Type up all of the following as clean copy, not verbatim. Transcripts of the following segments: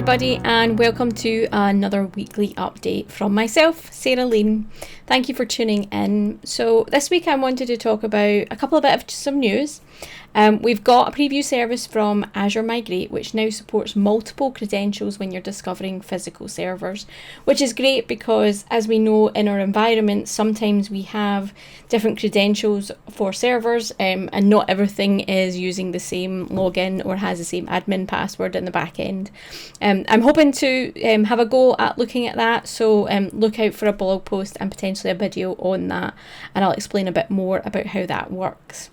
everybody, and welcome to another weekly update from myself, Sarah Lane. Thank you for tuning in. So this week I wanted to talk about a couple of bit of some news. We've got a preview service from Azure Migrate, which now supports multiple credentials when you're discovering physical servers, which is great because, as we know, in our environment, sometimes we have different credentials for servers, and not everything is using the same login or has the same admin password in the back end. I'm hoping to have a go at looking at that, so look out for a blog post and potentially a video on that, and I'll explain a bit more about how that works.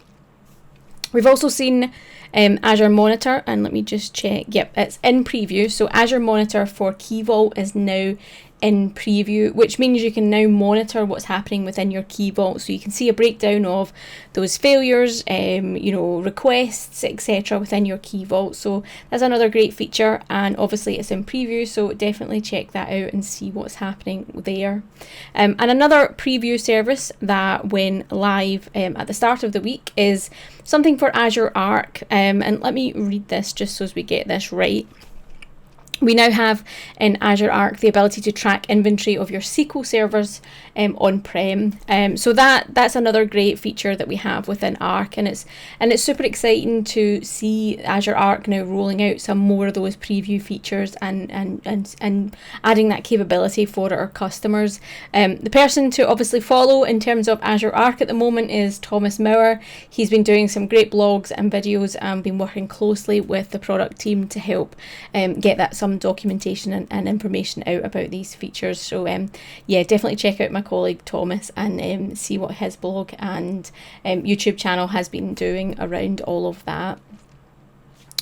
We've also seen Azure Monitor, and let me just check. Yep, it's in preview. So Azure Monitor for Key Vault is now in preview, which means you can now monitor what's happening within your Key Vault. So you can see a breakdown of those failures, requests, etc. within your Key Vault. So that's another great feature, and obviously it's in preview, so definitely check that out and see what's happening there. And another preview service that went live at the start of the week is something for Azure Ark. And let me read this just so as we get this right. We now have in Azure Ark the ability to track inventory of your SQL servers on-prem. So that's another great feature that we have within Ark, and it's super exciting to see Azure Ark now rolling out some more of those preview features and adding that capability for our customers. The person to obviously follow in terms of Azure Ark at the moment is Thomas Maurer. He's been doing some great blogs and videos and been working closely with the product team to help get that some documentation and information out about these features. So definitely check out my colleague Thomas and see what his blog and YouTube channel has been doing around all of that.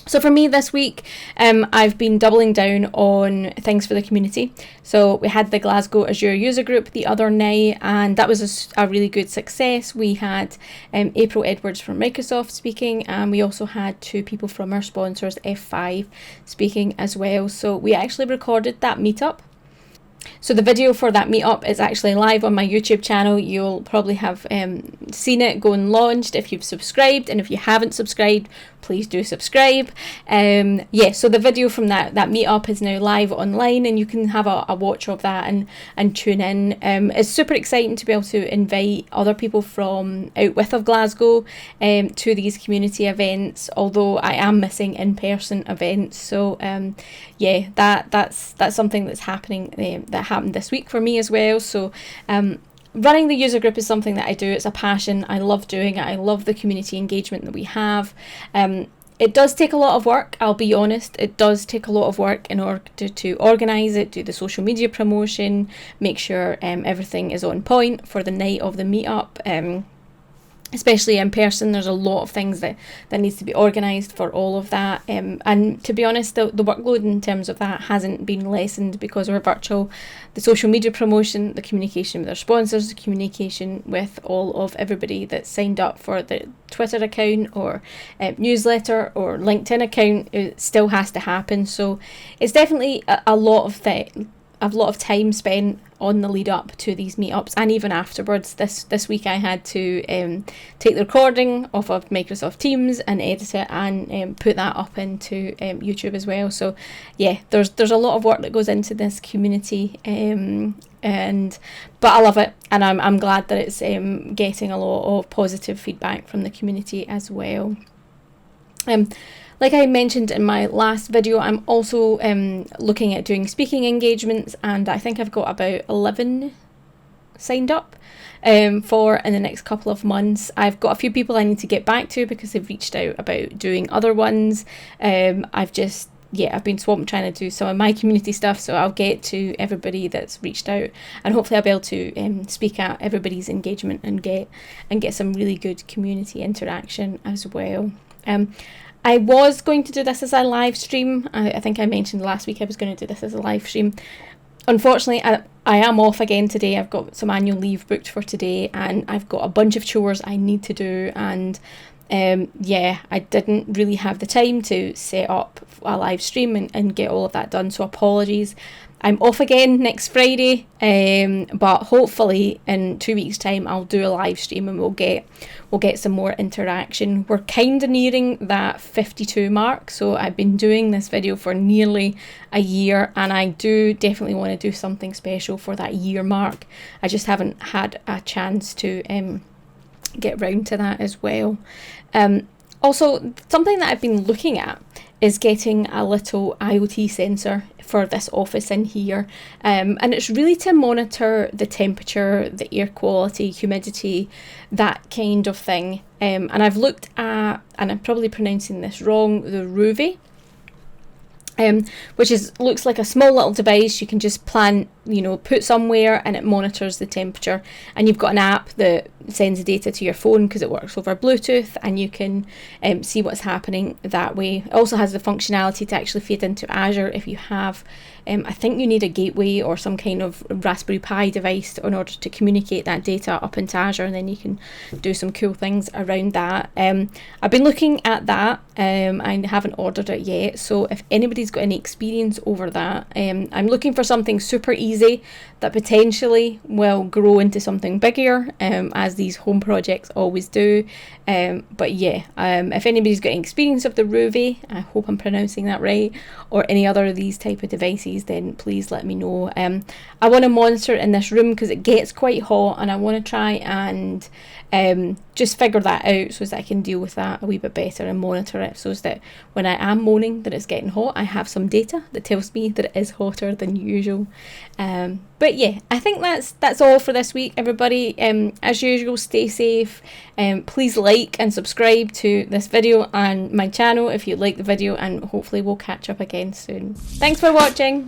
So for me this week, I've been doubling down on things for the community. So we had the Glasgow Azure user group the other night, and that was a really good success. We had April Edwards from Microsoft speaking, and we also had two people from our sponsors, F5, speaking as well. So we actually recorded that meetup. So the video for that meetup is actually live on my YouTube channel. You'll probably have seen it go and launched if you've subscribed, and if you haven't subscribed, please do subscribe. So the video from that meetup is now live online, and you can have a watch of that and tune in. It's super exciting to be able to invite other people from out with of Glasgow to these community events, although I am missing in-person events. So that's something that's happening that happened this week for me as well. So running the user group is something that I do. It's a passion. I love doing it. I love the community engagement that we have. It does take a lot of work, I'll be honest. It does take a lot of work in order to organise it, do the social media promotion, make sure everything is on point for the night of the meetup. Especially in person, there's a lot of things that needs to be organised for all of that. And to be honest, the workload in terms of that hasn't been lessened because we're virtual. The social media promotion, the communication with our sponsors, the communication with all of everybody that's signed up for the Twitter account or newsletter or LinkedIn account, it still has to happen. So it's definitely a lot of time spent on the lead up to these meetups, and even afterwards. This week I had to take the recording off of Microsoft Teams and edit it and put that up into YouTube as well. So there's a lot of work that goes into this community, but I love it, and I'm glad that it's getting a lot of positive feedback from the community as well. Like I mentioned in my last video, I'm also looking at doing speaking engagements, and I think I've got about 11 signed up for in the next couple of months. I've got a few people I need to get back to because they've reached out about doing other ones. I've been swamped trying to do some of my community stuff, so I'll get to everybody that's reached out, and hopefully I'll be able to speak at everybody's engagement and get some really good community interaction as well. I was going to do this as a live stream. I think I mentioned last week I was going to do this as a live stream. Unfortunately, I am off again today. I've got some annual leave booked for today, and I've got a bunch of chores I need to do, and I didn't really have the time to set up a live stream and get all of that done, so apologies. I'm off again next Friday, but hopefully in 2 weeks' time I'll do a live stream and we'll get some more interaction. We're kind of nearing that 52 mark, so I've been doing this video for nearly a year, and I do definitely want to do something special for that year mark. I just haven't had a chance to get round to that as well. Also, something that I've been looking at is getting a little IoT sensor for this office in here, and it's really to monitor the temperature, the air quality, humidity, that kind of thing. And I've looked at, and I'm probably pronouncing this wrong, the Rouvy, which looks like a small little device you can just put somewhere, and it monitors the temperature, and you've got an app that sends data to your phone because it works over Bluetooth, and you can see what's happening that way. It also has the functionality to actually feed into Azure if you have I think you need a gateway or some kind of Raspberry Pi device in order to communicate that data up into Azure, and then you can do some cool things around that. I've been looking at that. I haven't ordered it yet, so if anybody's got any experience over that, I'm looking for something super easy that potentially will grow into something bigger, as these home projects always do. But yeah, if anybody's got any experience of the Rouvy, I hope I'm pronouncing that right, or any other of these type of devices, then please let me know. I want to monitor it in this room because it gets quite hot, and I want to try and just figure that out so that I can deal with that a wee bit better and monitor it, so that when I am moaning that it's getting hot, I have some data that tells me that it is hotter than usual. But yeah, I think that's all for this week, everybody. As usual, stay safe. Please like and subscribe to this video and my channel if you like the video, and hopefully we'll catch up again soon. Thanks for watching.